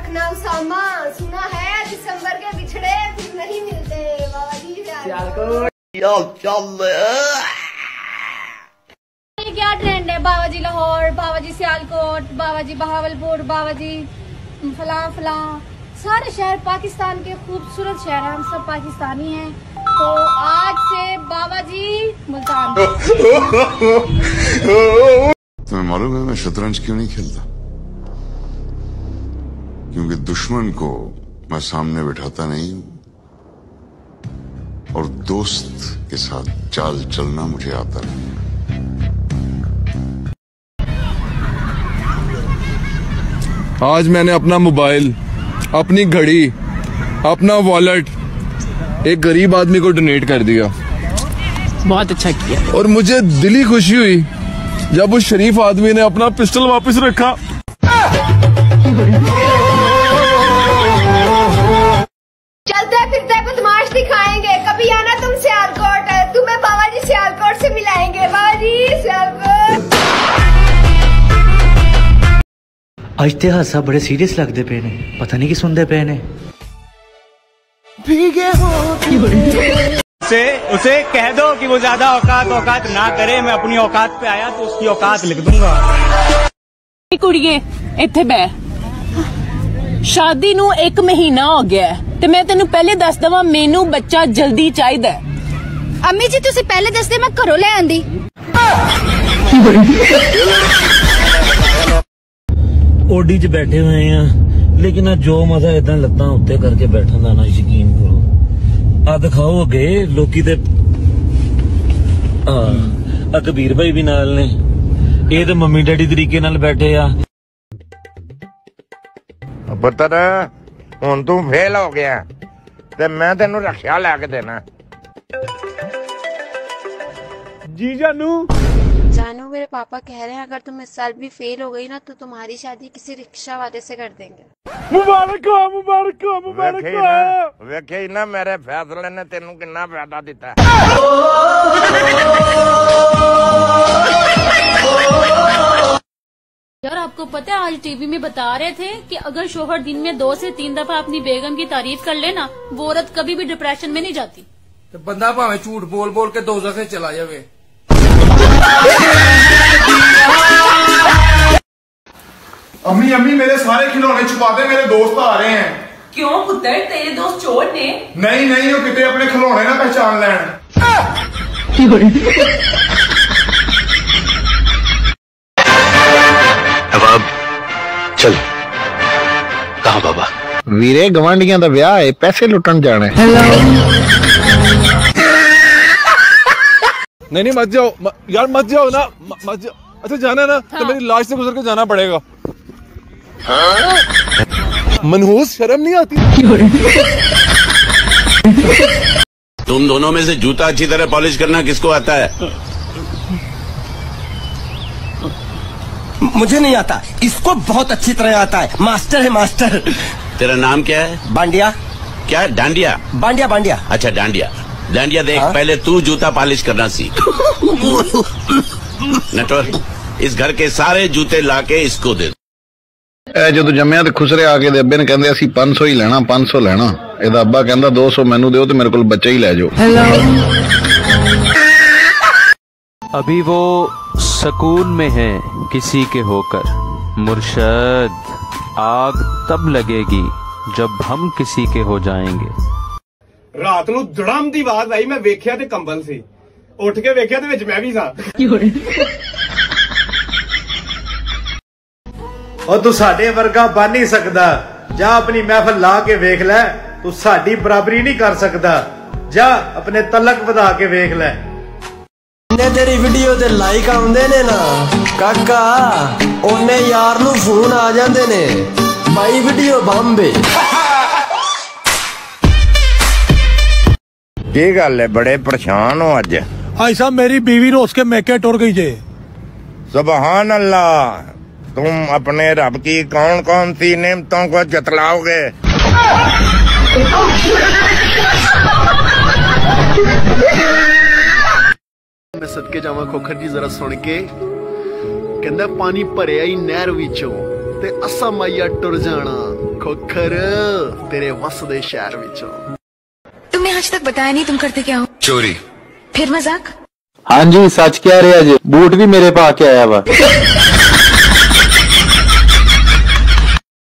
रखना उसामा, सुना है दिसंबर के बिछड़े फिर नहीं मिलते। बाबा जी ये क्या ट्रेंड है? बाबा जी लाहौर, बाबा जी सियालकोट, बाबा जी बहावलपुर, बाबा जी फला फला, सारे शहर पाकिस्तान के खूबसूरत शहर हैं, हम सब पाकिस्तानी हैं। तो आज से बाबा जी मुल्तान। तुम्हें मालूम है मैं शतरंज क्यों नहीं खेलता? क्योंकि दुश्मन को मैं सामने बिठाता नहीं हूं और दोस्त के साथ चाल चलना मुझे आता नहीं। आज मैंने अपना मोबाइल, अपनी घड़ी, अपना वॉलेट एक गरीब आदमी को डोनेट कर दिया। बहुत अच्छा किया। और मुझे दिली खुशी हुई जब उस शरीफ आदमी ने अपना पिस्टल वापस रखा। चलते फिरते बदमाश दिखाएंगे, कभी आना तुम सियालकोट, तुम्हें बाबा जी सियालकोट से मिलाएंगे। बाबा जी सियालकोट। आज ते हादसा बड़े सीरियस लगते पे ने, पता नहीं की सुनते पे ने। भीगे हो उसे कह दो कि वो ज्यादा औकात ना करे। मैं अपनी औकात पे आया तो उसकी औकात लिख दूंगा। कुड़िए इत्थे बह, शादी नू 1 महीना हो गया है ते मैं तेनू पहले दस दवा मेनू बच्चा जल्दी चाहिदा है। अम्मी जी तुसी पहले दसदे मैं घरों ले आंदी। ओडी च बैठे हुए हैं, लेकिन आज जो मजा इदा लत्तां उत्ते करके बैठन दा ना यकीन करो। आ दिखाओ अगे लोकी दे कबीर भाई भी नाल ने, ये तो मम्मी डैडी तरीके नाल बैठे आ। पुत्र हुण तू फेल हो गया ते मैं तेनू रक्षा लैके देना। जी जानू जानू मेरे पापा कह रहे हैं अगर तुम इस साल भी फेल हो गई ना तो तुम्हारी शादी किसी रिक्शा वाले से कर देंगे। मुबारक हो, मुबारक हो, मुबारक हो। वेखे ही ना मेरे फैसले ने तेनू कितना फायदा दिता। यार आपको पता है आज टीवी में बता रहे थे कि अगर शोहर दिन में 2 से 3 दफा अपनी बेगम की तारीफ कर लेना, वो औरत कभी भी डिप्रेशन में नहीं जाती। तो बंदा भावे झूठ बोल बोल के दोज़ख से चला जावे। अम्मी अम्मी मेरे सारे खिलौने छुपा दे, मेरे दोस्त आ रहे हैं। क्यों पुत्र, तेरे दोस्त चोर ने? नहीं नहीं, वो कितने अपने खिलौने ना पहचान लें। अब चल। कहाँ बाबा? वीरे गवांडियां दा ब्याह है, पैसे लुटन जाने। नहीं मत जाओ यार, मत जाओ ना, मत जाओ। अच्छा जाना ना तो मेरी लाश से गुजर के जाना पड़ेगा। मनहूस शर्म नहीं आती? तुम दोनों में से जूता अच्छी तरह पॉलिश करना किसको आता है? मुझे नहीं आता, इसको बहुत अच्छी तरह आता है। मास्टर है मास्टर। तेरा नाम क्या है? बांडिया। क्या? डांडिया? बांडिया बांडिया। अच्छा डांडिया। डांडिया देख, पहले तू जूता पॉलिश करना सीख। नटवर, इस घर के सारे जूते लाके इसको दे। जो जम्मिया ते खुसरे आके दे अब्बे ने कहंदे असी 500 ही लेना, 500 लेना। एदा अब्बा कहंदा 200 मैनू दिओ ते मेरे कोल बच्चे ही ले जाओ। अभी वो सुकून में है किसी के होकर, मुर्शद आग तब लगेगी जब हम किसी के हो जाएंगे। रात नू धड़ाम दी आवाज आई, मैं वेख्या ते कंबल सी, उठ के वेख्या ते विच मैं भी सा। और तू साडे वर्गा बन नहीं सकदा, जा अपनी महफल ला के वेख ले। तू साडी बराबरी नहीं कर सकदा, जा अपने तलक वधा के वेख ले। तेरी वीडियो ते लाइक आउंदे ने ना काका, ओने यार नू फोन आ जांदे ने, भाई वीडियो बम्बे। की गल है, बड़े परेशान हो अज? भाई साहब मेरी बीवी रोज के मैके टुर गई जे। सुभान अल्लाह, तुम अपने रब की कौन कौन सी नेमतों को जतलाओगे? मैं सदके जावा खोखर जी जरा सुन के कहंदा पानी भरिया ही नहर विचों ते असा माइया टुर जाना खोखर तेरे वस दे शहर विचों। तुमने आज तक बताया नहीं तुम करते क्या हो? चोरी। फिर मजाक? हाँ जी सच कह रहे जी, बूट भी मेरे पा के आया वा।